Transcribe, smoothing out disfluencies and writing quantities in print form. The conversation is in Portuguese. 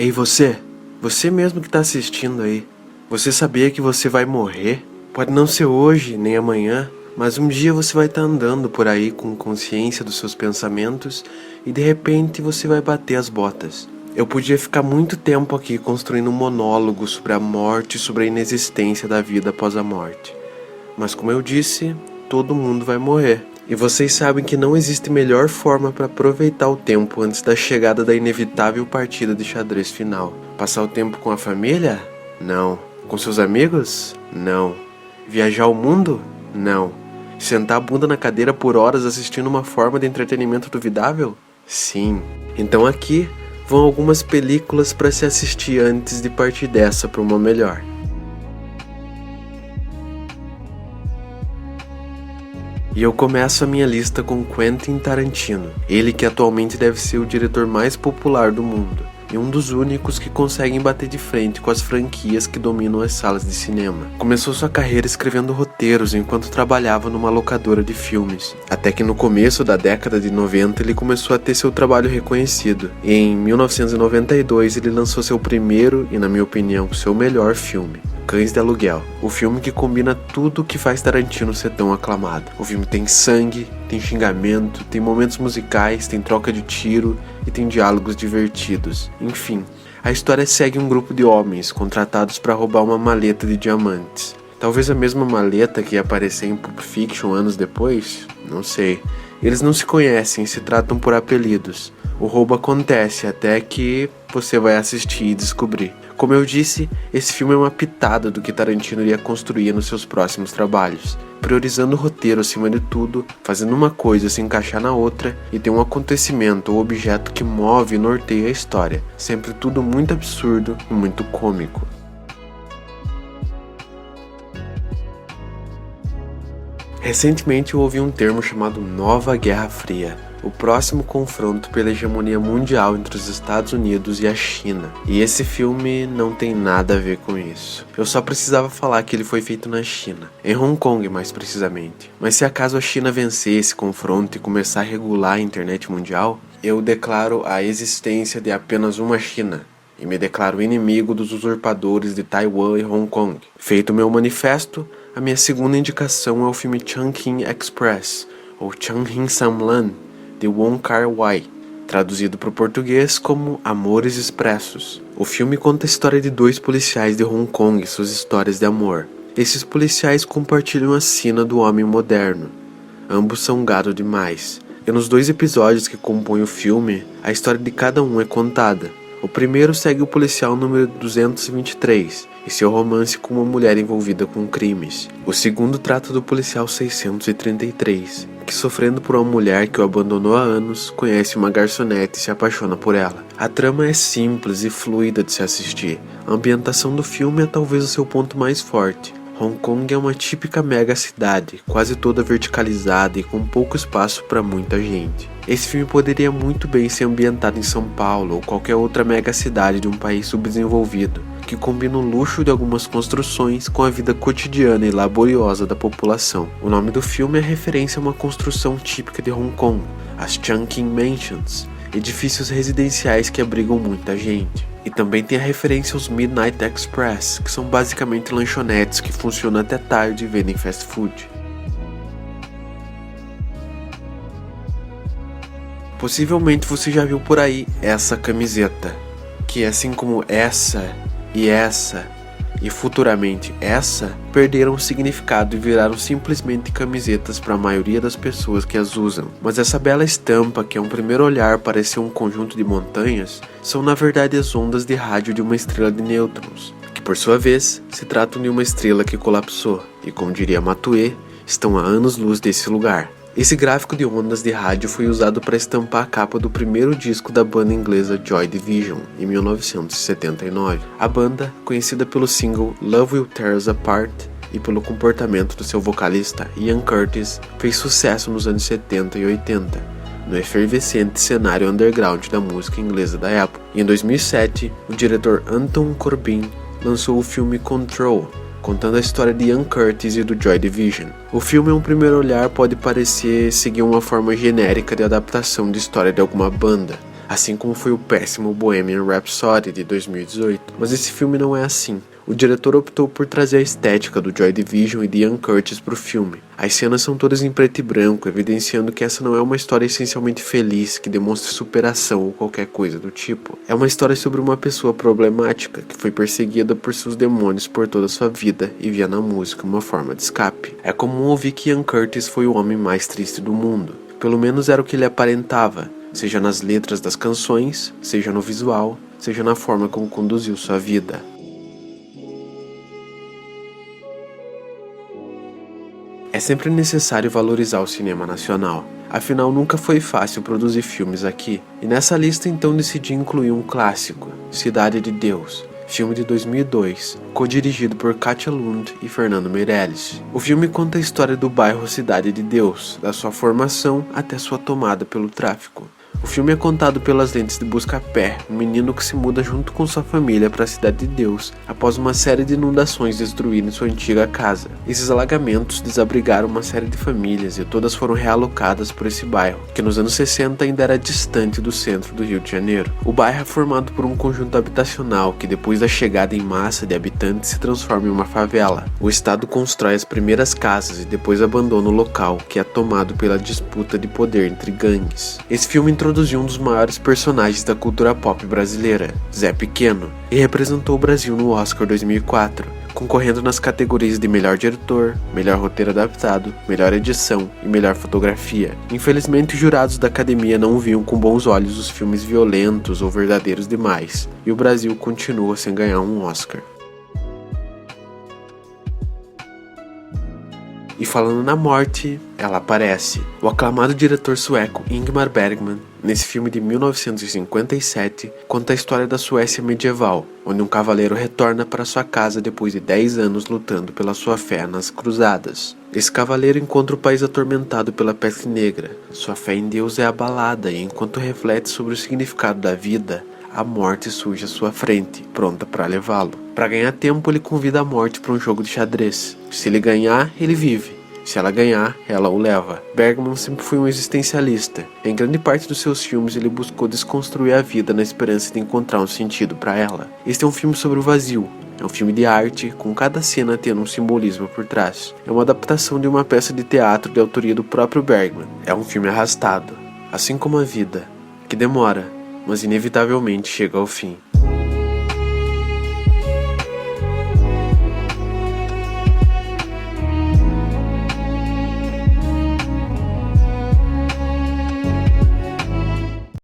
Ei você! Você mesmo que tá assistindo aí. Você sabia que você vai morrer? Pode não ser hoje, nem amanhã, mas um dia você vai estar andando por aí com consciência dos seus pensamentos e de repente você vai bater as botas. Eu podia ficar muito tempo aqui construindo um monólogo sobre a morte e sobre a inexistência da vida após a morte. Mas como eu disse, todo mundo vai morrer. E vocês sabem que não existe melhor forma para aproveitar o tempo antes da chegada da inevitável partida de xadrez final. Passar o tempo com a família? Não. Com seus amigos? Não. Viajar o mundo? Não. Sentar a bunda na cadeira por horas assistindo uma forma de entretenimento duvidável? Sim. Então aqui vão algumas películas para se assistir antes de partir dessa para uma melhor. E eu começo a minha lista com Quentin Tarantino, ele que atualmente deve ser o diretor mais popular do mundo, e um dos únicos que conseguem bater de frente com as franquias que dominam as salas de cinema. Começou sua carreira escrevendo roteiros enquanto trabalhava numa locadora de filmes, até que no começo da década de 90 ele começou a ter seu trabalho reconhecido, e em 1992 ele lançou seu primeiro e, na minha opinião, seu melhor filme, Cães de Aluguel, o filme que combina tudo o que faz Tarantino ser tão aclamado. O filme tem sangue, tem xingamento, tem momentos musicais, tem troca de tiro e tem diálogos divertidos. Enfim, a história segue um grupo de homens contratados para roubar uma maleta de diamantes. Talvez a mesma maleta que ia aparecer em Pulp Fiction anos depois? Não sei. Eles não se conhecem e se tratam por apelidos. O roubo acontece até que você vai assistir e descobrir. Como eu disse, esse filme é uma pitada do que Tarantino iria construir nos seus próximos trabalhos, priorizando o roteiro acima de tudo, fazendo uma coisa se encaixar na outra e ter um acontecimento ou objeto que move e norteia a história, sempre tudo muito absurdo e muito cômico. Recentemente eu ouvi um termo chamado Nova Guerra Fria, o próximo confronto pela hegemonia mundial entre os Estados Unidos e a China. E esse filme não tem nada a ver com isso. Eu só precisava falar que ele foi feito na China, em Hong Kong mais precisamente. Mas se acaso a China vencer esse confronto e começar a regular a internet mundial, eu declaro a existência de apenas uma China. E me declaro inimigo dos usurpadores de Taiwan e Hong Kong. Feito meu manifesto, a minha segunda indicação é o filme Chungking Express, ou Chungking Samlan, de Wong Kar-wai, traduzido para o português como Amores Expressos. O filme conta a história de dois policiais de Hong Kong e suas histórias de amor. Esses policiais compartilham a sina do homem moderno. Ambos são gado demais. E nos 2 episódios que compõem o filme, a história de cada um é contada. O primeiro segue o policial número 223 e seu romance com uma mulher envolvida com crimes. O segundo trata do policial 633, que sofrendo por uma mulher que o abandonou há anos, conhece uma garçonete e se apaixona por ela. A trama é simples e fluida de se assistir. A ambientação do filme é talvez o seu ponto mais forte. Hong Kong é uma típica mega cidade, quase toda verticalizada e com pouco espaço para muita gente. Esse filme poderia muito bem ser ambientado em São Paulo ou qualquer outra mega cidade de um país subdesenvolvido, que combina o luxo de algumas construções com a vida cotidiana e laboriosa da população. O nome do filme é referência a uma construção típica de Hong Kong, as Chungking Mansions, edifícios residenciais que abrigam muita gente. E também tem a referência aos Midnight Express, que são basicamente lanchonetes que funcionam até tarde e vendem fast food. Possivelmente você já viu por aí essa camiseta, que assim como essa e futuramente essa, perderam o significado e viraram simplesmente camisetas para a maioria das pessoas que as usam. Mas essa bela estampa, que a um primeiro olhar parece um conjunto de montanhas, são na verdade as ondas de rádio de uma estrela de nêutrons, que por sua vez se tratam de uma estrela que colapsou, e como diria Matue, estão a anos-luz desse lugar. Esse gráfico de ondas de rádio foi usado para estampar a capa do primeiro disco da banda inglesa Joy Division, em 1979. A banda, conhecida pelo single Love Will Tear Us Apart e pelo comportamento do seu vocalista Ian Curtis, fez sucesso nos anos 70 e 80, no efervescente cenário underground da música inglesa da época. E em 2007, o diretor Anton Corbijn lançou o filme Control, contando a história de Ian Curtis e do Joy Division. O filme, a um primeiro olhar, pode parecer seguir uma forma genérica de adaptação de história de alguma banda, assim como foi o péssimo Bohemian Rhapsody de 2018. Mas esse filme não é assim. O diretor optou por trazer a estética do Joy Division e de Ian Curtis para o filme. As cenas são todas em preto e branco, evidenciando que essa não é uma história essencialmente feliz, que demonstre superação ou qualquer coisa do tipo. É uma história sobre uma pessoa problemática, que foi perseguida por seus demônios por toda a sua vida e via na música uma forma de escape. É comum ouvir que Ian Curtis foi o homem mais triste do mundo. Pelo menos era o que ele aparentava, seja nas letras das canções, seja no visual, seja na forma como conduziu sua vida. É sempre necessário valorizar o cinema nacional, afinal nunca foi fácil produzir filmes aqui, e nessa lista então decidi incluir um clássico, Cidade de Deus, filme de 2002, co-dirigido por Katia Lund e Fernando Meirelles. O filme conta a história do bairro Cidade de Deus, da sua formação até sua tomada pelo tráfico. O filme é contado pelas lentes de Buscapé, um menino que se muda junto com sua família para a Cidade de Deus após uma série de inundações destruírem sua antiga casa. Esses alagamentos desabrigaram uma série de famílias e todas foram realocadas por esse bairro, que nos anos 60 ainda era distante do centro do Rio de Janeiro. O bairro é formado por um conjunto habitacional que, depois da chegada em massa de habitantes, se transforma em uma favela. O Estado constrói as primeiras casas e depois abandona o local, que é tomado pela disputa de poder entre gangues. Esse filme introduziu um dos maiores personagens da cultura pop brasileira, Zé Pequeno, e representou o Brasil no Oscar 2004, concorrendo nas categorias de melhor diretor, melhor roteiro adaptado, melhor edição e melhor fotografia. Infelizmente, os jurados da academia não viam com bons olhos os filmes violentos ou verdadeiros demais, e o Brasil continua sem ganhar um Oscar. E falando na morte, ela aparece. O aclamado diretor sueco Ingmar Bergman, nesse filme de 1957, conta a história da Suécia medieval, onde um cavaleiro retorna para sua casa depois de 10 anos lutando pela sua fé nas cruzadas. Esse cavaleiro encontra o país atormentado pela peste negra. Sua fé em Deus é abalada e, enquanto reflete sobre o significado da vida, a morte surge à sua frente, pronta para levá-lo. Para ganhar tempo, ele convida a morte para um jogo de xadrez. Se ele ganhar, ele vive. Se ela ganhar, ela o leva. Bergman sempre foi um existencialista. Em grande parte dos seus filmes, ele buscou desconstruir a vida na esperança de encontrar um sentido para ela. Este é um filme sobre o vazio. É um filme de arte, com cada cena tendo um simbolismo por trás. É uma adaptação de uma peça de teatro de autoria do próprio Bergman. É um filme arrastado, assim como a vida, que demora, mas inevitavelmente chega ao fim.